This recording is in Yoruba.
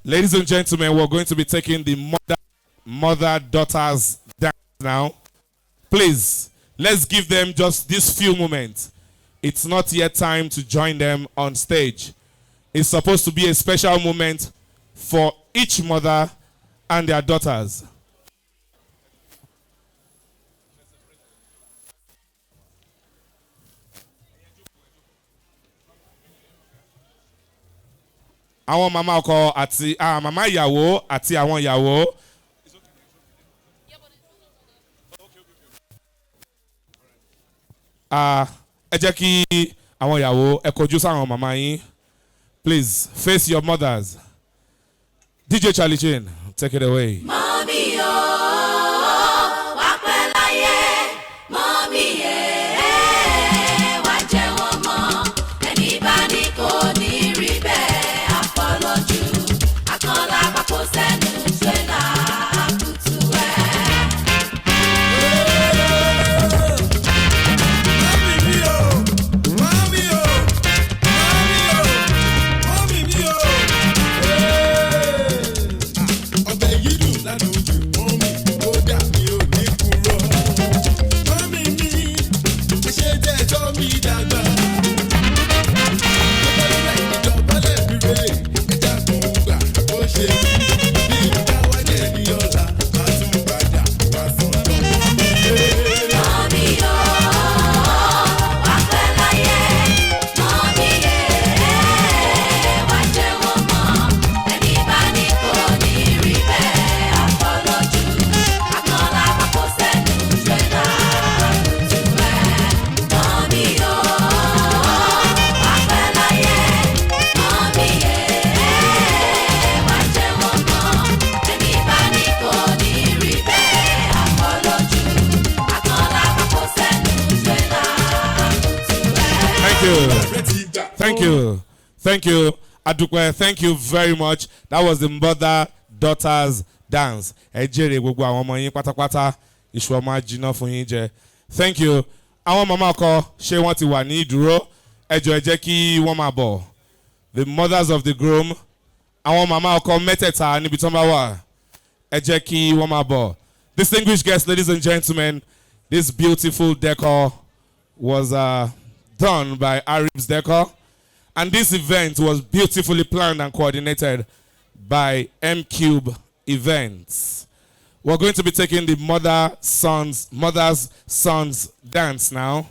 Ladies and gentlemen, we're going to be taking the mother-daughters dance now. Please, let's give them just these few moments. It's not yet time to join them on stage. It's supposed to be a special moment for each mother and their daughters. Àwọn mama ọkọ àti mama ìyàwó àti àwọn ìyàwó. Ẹ jẹ́ kí àwọn ìyàwó ẹ kọjú sáwọn mama yín. Please face your mothers. DJ Charlie Chin, take it away. Mommy, wá pẹ́ láyé. Mommy, wá jẹ́ wọn mọ́. Ẹni bá ní kò ní rí bẹ́ẹ̀ àfọlọ́jú. Àkànlá papò sẹ́nu ṣẹlá àkùtù ẹ̀. Thank you. Adukwe, thank you very much. That was the mother-daughters dance. Ejere gbogbo àwọn ọmọ yín pátápátá. Iṣu ọmọ ajínà fún yín jẹ. Thank you. Àwọn mama ọkọ ṣé wọ́n ti wà ní ìdúró? Ẹ jọ̀ọ́ ẹ jẹ́ kí wọ́n máa bọ̀. The mothers of the groom. Àwọn mama ọkọ mẹ́tẹ̀ẹ̀ta níbi tí wọ́n bá wà. Ẹ jẹ́ kí wọ́n máa bọ̀. Distinguished guests, ladies and gentlemen, this beautiful decor was done by Arab's Decor. And this event was beautifully planned and coordinated by M-Cube Events. We're going to be taking the mother's sons dance now.